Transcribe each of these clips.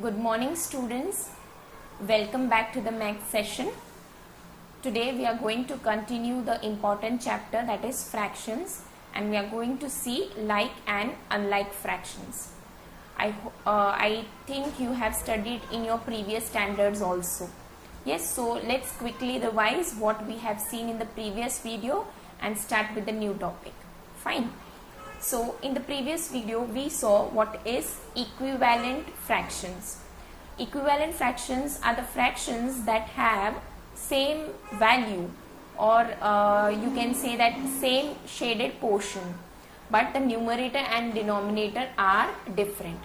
Good morning students, welcome back to the math session. Today we are going to continue the important chapter, that is fractions, and we are going to see like and unlike fractions. I think you have studied in your previous standards also. Yes, so let's quickly revise what we have seen in the previous video and start with the new topic. Fine. So in the previous video we saw what is equivalent fractions. Equivalent fractions are the fractions that have same value, or you can say that same shaded portion, but the numerator and denominator are different.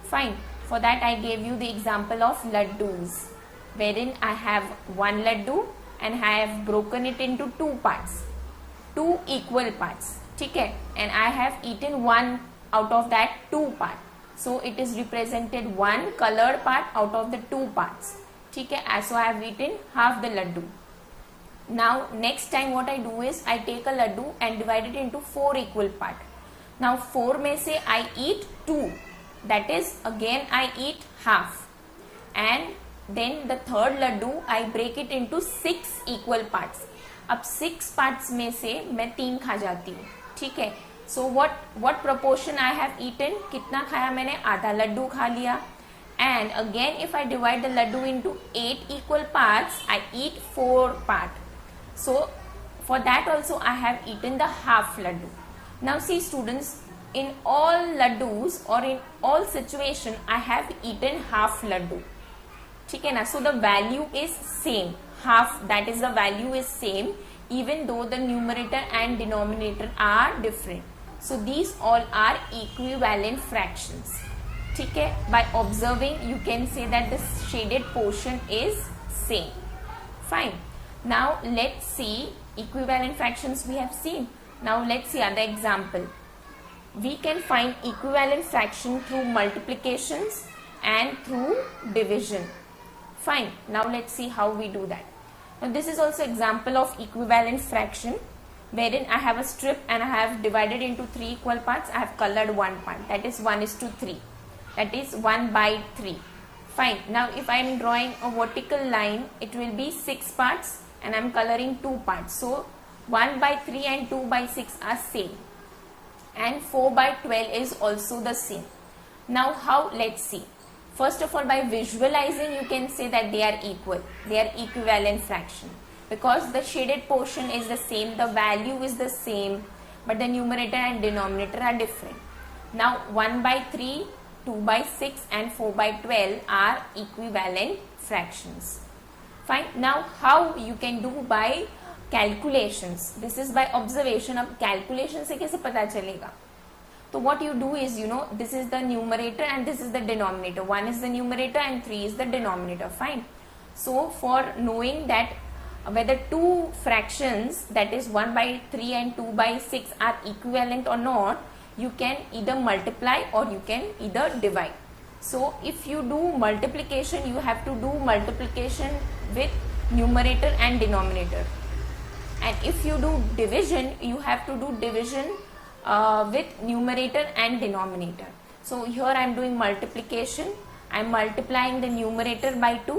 Fine. For that I gave you the example of laddus, wherein I have one laddu and I have broken it into two parts, two equal parts. Okay, and I have eaten one out of that two part, so it is represented one colored part out of the two parts. Okay, so I have eaten half the laddu. Now next time what I do is I take a laddu and divide it into four equal part. Now four में से I eat two, that is again I eat half, and then the third laddu I break it into six equal parts. अब six parts में से मैं तीन खा जाती हूँ. ठीक है, so what proportion I have eaten, कितना खाया मैंने, आधा लड्डू खा लिया. And again if I divide the laddu into 8 equal parts, I eat 4 part. So for that also I have eaten the half laddu. Now see students, in all laddus or in all situation I have eaten half laddu. ठीक है ना, so the value is same, half, that is the value is same even though the numerator and denominator are different. So these all are equivalent fractions. ठीक है, by observing you can say that the shaded portion is same. Fine. Now let's see equivalent fractions we have seen. Now let's see other example. We can find equivalent fraction through multiplications and through division. Fine. Now let's see how we do that. Now this is also example of equivalent fraction, wherein I have a strip and I have divided into three equal parts. I have colored one part, that is 1:3. That is 1/3. Fine. Now if I am drawing a vertical line, it will be 6 parts and I am coloring 2 parts. So 1/3 and 2/6 are same. And 4/12 is also the same. Now how, let's see. First of all, by visualizing you can say that they are equal, they are equivalent fraction, because the shaded portion is the same, the value is the same, but the numerator and denominator are different. Now 1/3, 2/6 and 4/12 are equivalent fractions. Fine. Now how you can do by calculations. This is by observation. अब calculation से कैसे पता चलेगा? So what you do is, you know, this is the numerator and this is the denominator. 1 is the numerator and 3 is the denominator. Fine. So for knowing that whether two fractions, that is 1/3 and 2/6 are equivalent or not, you can either multiply or you can either divide. So if you do multiplication, you have to do multiplication with numerator and denominator. And if you do division, you have to do division with numerator and denominator. So here I am doing multiplication. I am multiplying the numerator by 2.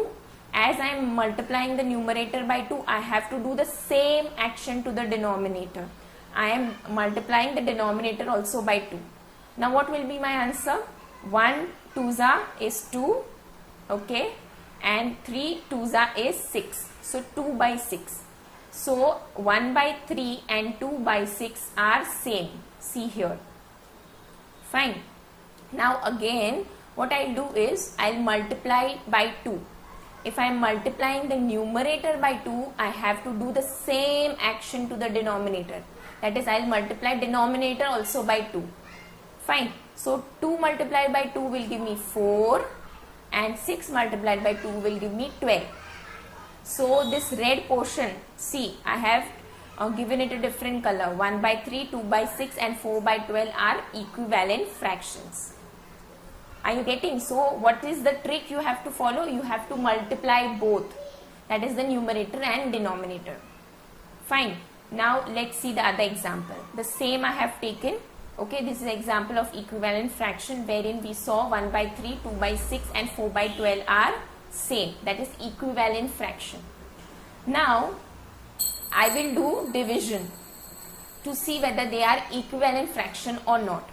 As I am multiplying the numerator by 2, I have to do the same action to the denominator. I am multiplying the denominator also by 2. Now what will be my answer? 1 2s is 2, okay, and 3 2s is 6. So 2/6. So 1/3 and 2/6 are same. See here. Fine. Now again what I'll do is I'll multiply by 2. If I am multiplying the numerator by 2, I have to do the same action to the denominator. That is, I'll multiply denominator also by 2. Fine. So 2 multiplied by 2 will give me 4 and 6 multiplied by 2 will give me 12. So this red portion, see, I have given it a different color. 1/3, 2/6 and 4/12 are equivalent fractions. Are you getting? So what is the trick you have to follow? You have to multiply both, that is the numerator and denominator. Fine. Now let's see the other example. The same I have taken. Okay, this is example of equivalent fraction wherein we saw 1 by 3, 2 by 6 and 4 by 12 are same. That is equivalent fraction. Now, I will do division to see whether they are equivalent fraction or not.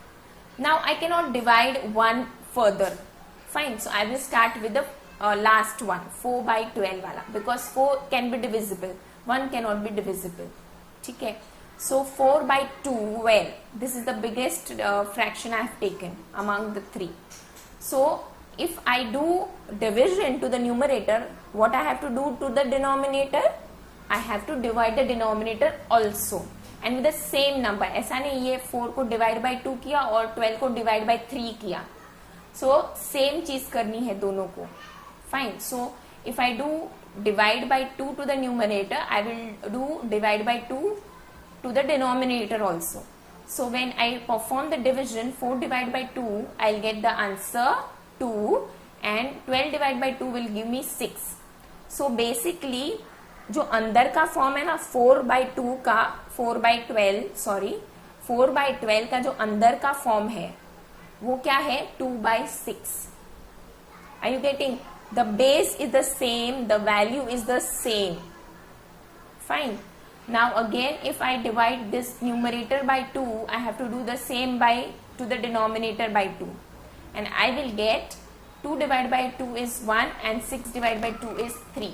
Now, I cannot divide one further. Fine. So, I will start with the last one, 4 by 12 wala, because 4 can be divisible. 1 cannot be divisible. Okay. So 4 by 12, this is the biggest fraction I have taken among the three. So if I do division to the numerator, what I have to do to the denominator? I have to divide the denominator also and with the same number. ऐसा नहीं ये 4 को divide by 2 किया और 12 को divide by 3 किया. So same चीज करनी है दोनों को. Fine. So if I do divide by 2 to the numerator, I will do divide by 2 to the denominator also. So when I perform the division, 4 divided by 2, I'll get the answer 2 and 12 divided by 2 will give me 6. So basically जो अंदर का form है ना 4 by 2 का 4 by 12 का जो अंदर का फॉर्म है वो क्या है 2 by 6. Are you getting? The base is the same, the value is the same. Fine. Now again if I divide this numerator by 2, I have to do the same to the denominator by 2 and I will get 2 divided by 2 is 1 and 6 divided by 2 is 3.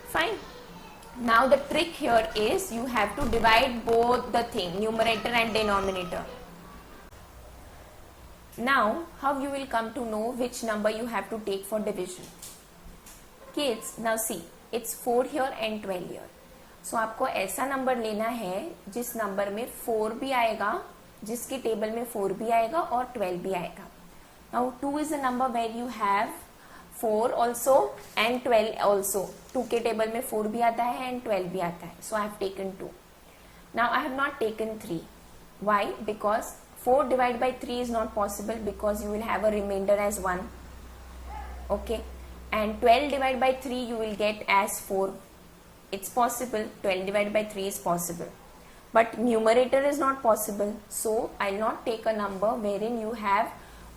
Fine. Now the trick here is you have to divide both the thing, numerator and denominator. Now how you will come to know which number you have to take for division? Kids, now see, it's 4 here and 12 here. So आपको ऐसा number लेना है जिस number में 4 भी आएगा, जिसके table में 4 भी आएगा और 12 भी आएगा. Now 2 is a number where you have 4 also and 12 also. 2 के टेबल में 4 भी आता है and 12 भी आता है. So I have taken 2. Now I have not taken 3. Why? Because 4 divided by 3 is not possible because you will have a remainder as 1. Okay. And 12 divided by 3 you will get as 4. It's possible. 12 divided by 3 is possible. But numerator is not possible. So I'll not take a number wherein you have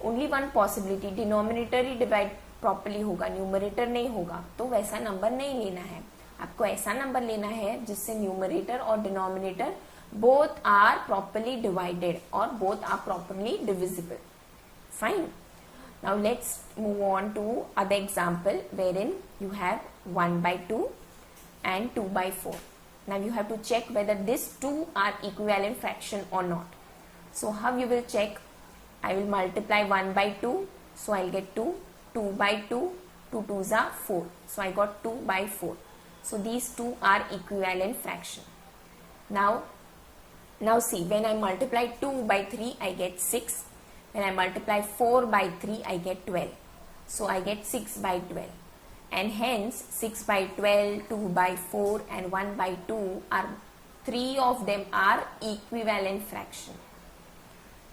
only one possibility. Denominator he divide properly होगा, numerator नहीं होगा. तो वैसा number नहीं लेना है. आपको ऐसा नंबर लेना है जिससे numerator और denominator both are properly divided or both are properly divisible. Fine. Now let's move on to other example wherein you have 1 by 2 and 2 by 4. Now you have to check whether these two are equivalent fraction or not. So how you will check? I will multiply 1 by 2. So I'll get 2. 2 by 2. 2 2s are 4. So I got 2 by 4. So these two are equivalent fraction. Now see, when I multiply 2 by 3, I get 6. When I multiply 4 by 3, I get 12. So I get 6 by 12. And hence 6 by 12, 2 by 4 and 1 by 2 are 3 of them are equivalent fraction.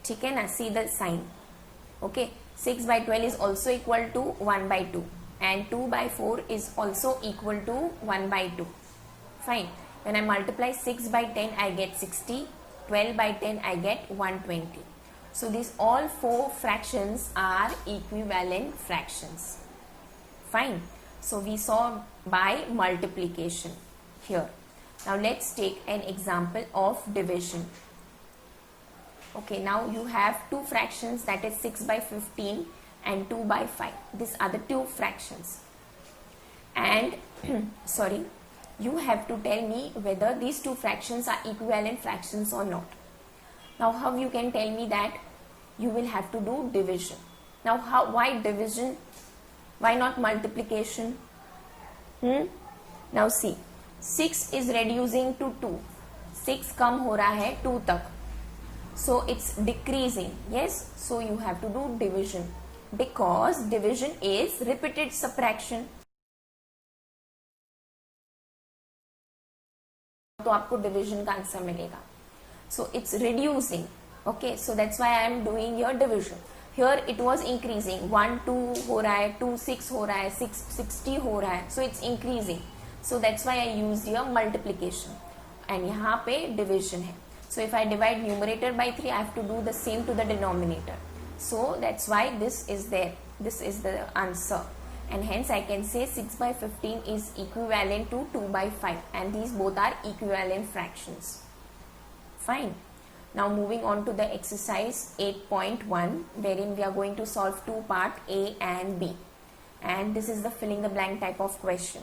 ठीक है ना? See the sign. Okay. 6 by 12 is also equal to 1 by 2 and 2 by 4 is also equal to 1 by 2. Fine. When I multiply 6 by 10, I get 60. 12 by 10, I get 120. So these all 4 fractions are equivalent fractions. Fine. So we saw by multiplication here. Now let's take an example of division. Okay, now you have two fractions, that is 6 by 15 and 2 by 5. These are the two fractions. And sorry, you have to tell me whether these two fractions are equivalent fractions or not. Now how you can tell me that? You will have to do division. Now why division? Why not multiplication? Now see, 6 is reducing to 2. 6 कम हो रहा है 2 तक. So it's decreasing. Yes. So you have to do division because division is repeated subtraction. तो आपको division का answer मिलेगा. So it's reducing. Okay. So that's why I am doing your division. Here it was increasing. 1 2 हो रहा है, 2 6 हो रहा है, 6 60 हो रहा है. So it's increasing. So that's why I use your multiplication. And यहाँ पे division है. So if I divide numerator by 3, I have to do the same to the denominator. So that's why this is there. This is the answer. And hence I can say 6 by 15 is equivalent to 2 by 5. And these both are equivalent fractions. Fine. Now moving on to the exercise 8.1, wherein we are going to solve two parts, A and B. And this is the filling the blank type of question.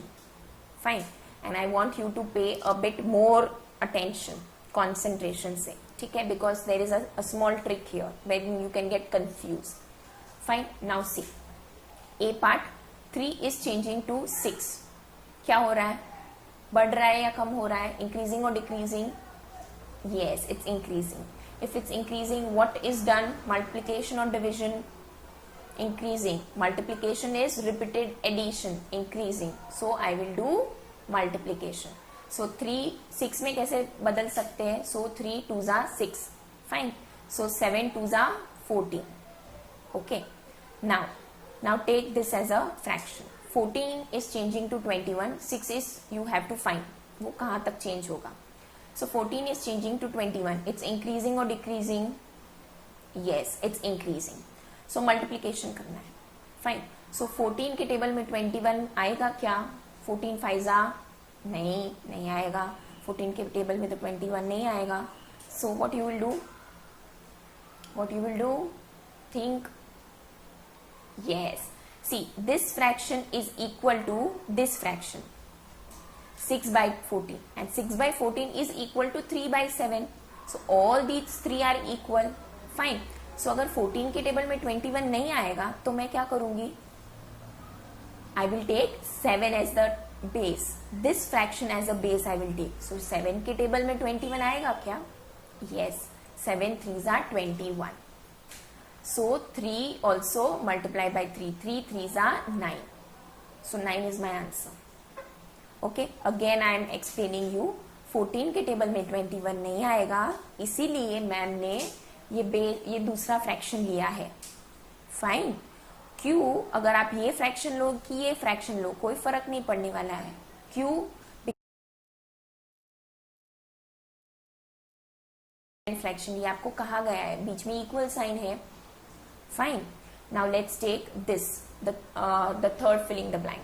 Fine. And I want you to pay a bit more attention, concentration से, ठीक है, because there is a small trick here wherein you can get confused. Fine. Now see, A part, 3 is changing to 6. क्या हो रहा है? बढ़ रहा है या कम हो रहा है? Increasing or decreasing? Yes, it's increasing. If it's increasing, what is done? Multiplication or division? Increasing. Multiplication is repeated addition. Increasing. So I will do multiplication. So 3 6 में कैसे बदल सकते हैं? So 3 2s are 6. Fine. So 7 2s are 14. Okay. Now take this as a fraction. 14 is changing to 21. 6 is you have to find. वो कहाँ तक change होगा? So 14 is changing to 21. It's increasing or decreasing? Yes, it's increasing. So multiplication करना है. Fine. So 14 के table में 21 आएगा क्या? 14 5 नहीं आएगा. 14 के टेबल में तो 21 नहीं आएगा. So what you will do? What you will do? Think. Yes. See, this fraction is equal to this fraction. 6 by 14, and 6 by 14 is equal to 3 by 7. So all these three are equal. Fine. So अगर 14 के table में 21 नहीं आएगा तो मैं क्या करूंगी? I will take 7 as the base. This fraction as a base I will take. So 7 के टेबल में 21 आएगा क्या? Yes. 7 3s are 21. So 3 also multiply by 3. 3 3s are 9. So 9 is my answer. Okay. Again I am explaining you. 14 के table में 21 नहीं आएगा, इसीलिए ma'am ने ये दूसरा फ्रैक्शन लिया है. फाइन. क्यों? अगर आप ये फ्रैक्शन लो कि ये फ्रैक्शन लो, कोई फर्क नहीं पड़ने वाला है. क्यों? फ्रैक्शन ये आपको कहा गया है, बीच में इक्वल साइन है. Fine. Now let's take this, the third filling the blank,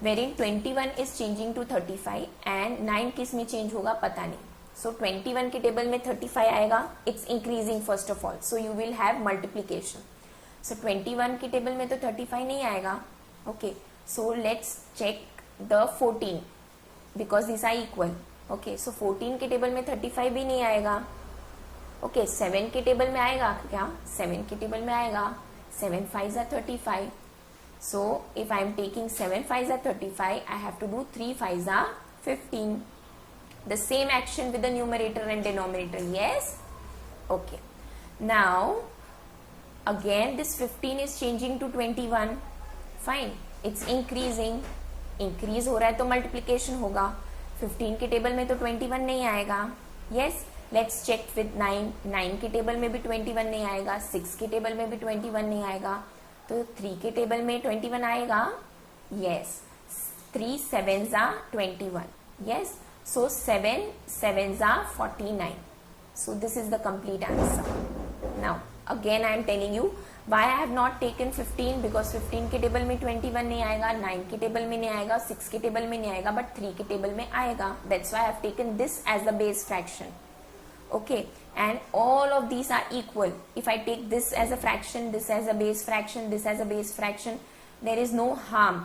wherein 21 is changing to 35 and 9 किस में चेंज होगा पता नहीं. So 21 के टेबल में 35 आएगा. It's increasing first of all. So you will have multiplication. So 21 के टेबल में तो 35 नहीं आएगा. Okay. So let's check the 14 because these are equal. Okay. So 14 के टेबल में 35 भी नहीं आएगा. Okay. 7 के टेबल में आएगा क्या? 7 के टेबल में आएगा. 7 5s are 35. So if I am taking 7 5s are 35, I have to do 3 5s are 15. The same action with the numerator and denominator. Yes? Okay. Now again this 15 is changing to 21. Fine. It's increasing. Increase हो रहा है तो multiplication होगा. 15 के table में तो 21 नहीं आएगा. Yes? Let's check with 9. 9 के टेबल में भी 21 नहीं आएगा. 6 के टेबल में भी 21 नहीं आएगा. तो 3 के टेबल में 21 आएगा. Yes. 3 7s are 21. Yes. So 7 7s are 49. So this is the complete answer. Now again I am telling you why I have not taken 15, because 15 के टेबल में 21 नहीं आएगा, 9 के टेबल में नहीं आएगा, 6 के टेबल में नहीं आएगा, but 3 के टेबल में आएगा. That's why I have taken this as the base fraction. Okay. And all of these are equal. If I take this as a fraction, this as a base fraction, this as a base fraction, there is no harm.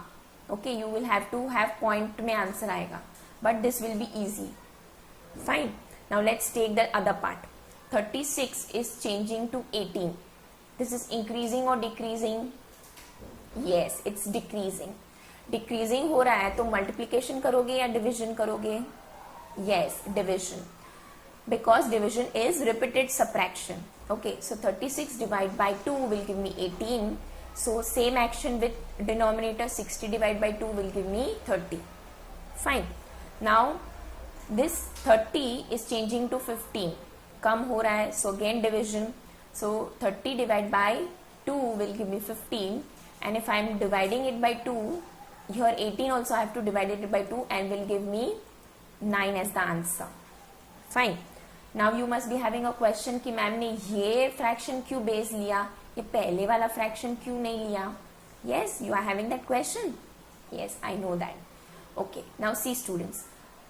Okay, you will have to have point में answer आएगा, but this will be easy. Fine. Now let's take the other part. 36 is changing to 18. This is increasing or decreasing? Yes, it's decreasing. Decreasing हो रहा है तो multiplication करोगे या division करोगे? Yes, division. Because division is repeated subtraction. Okay, so 36 divided by 2 will give me 18. So same action with denominator, 60 divided by 2 will give me 30. Fine. Now this 30 is changing to 15. कम हो रहा है, so again division. So 30 divided by 2 will give me 15. And if I am dividing it by 2, here 18 also I have to divide it by 2 and will give me 9 as the answer. Fine. Now you must be having a question कि ma'am ने ये fraction क्यों base लिया, ये पहले वाला fraction क्यों नहीं लिया. Yes, you are having that question. Yes, I know that. Okay, now see students,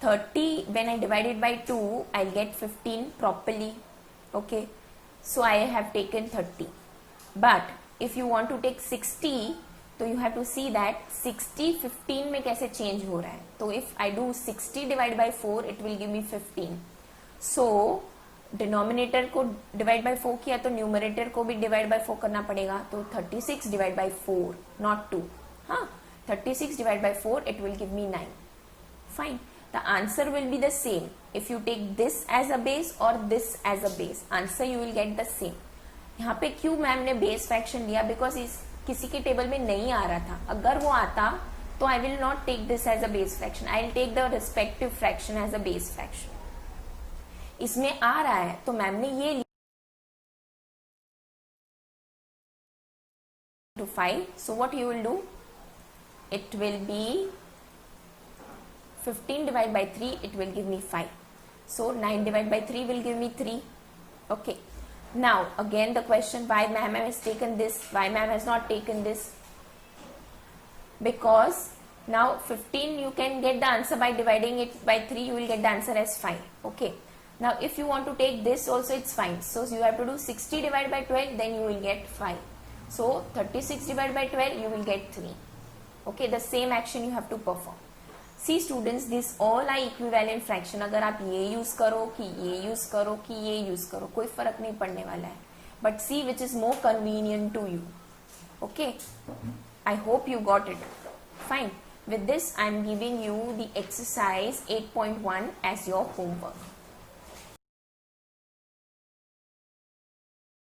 30 when I divide it by 2, I'll get 15 properly. Okay, so I have taken 30. But if you want to take 60, तो you have to see that 60 15 में कैसे change हो रहा है. तो if I do 60 divided by 4, it will give me 15. So denominator को divide by 4 किया तो न्यूमरेटर को भी डिवाइड बाय 4 करना पड़ेगा. तो 36 डिवाइड बाय 4, नॉट 2. हाँ, 36 divide by 4, it will give me 9. Fine, the answer will be the same if you take this as a base और this as a base. Answer you will get the same. यहाँ पे क्यों ma'am ने base fraction लिया, because किसी के table में नहीं आ रहा था. अगर वो आता तो I will not take this as a base fraction, I will take the respective fraction as a base fraction. इसमें आ रहा है तो मैम ने ये to 5. So what you will do? It will be 15 divided by 3. It will give me 5. So 9 divided by 3 will give me 3. Okay. Now again the question, why ma'am has taken this? Why ma'am has not taken this? Because now 15 you can get the answer by dividing it by 3. You will get the answer as 5. Okay. Now if you want to take this also, it's fine. So you have to do 60 divided by 12, then you will get 5. So 36 divided by 12, you will get 3. Okay, the same action you have to perform. See students, this all are equivalent fraction. अगर आप ये use करो कि ये use करो कि ये use करो, कोई फर्क नहीं पड़ने वाला है. But see which is more convenient to you. Okay, I hope you got it. Fine. With this, I am giving you the exercise 8.1 as your homework.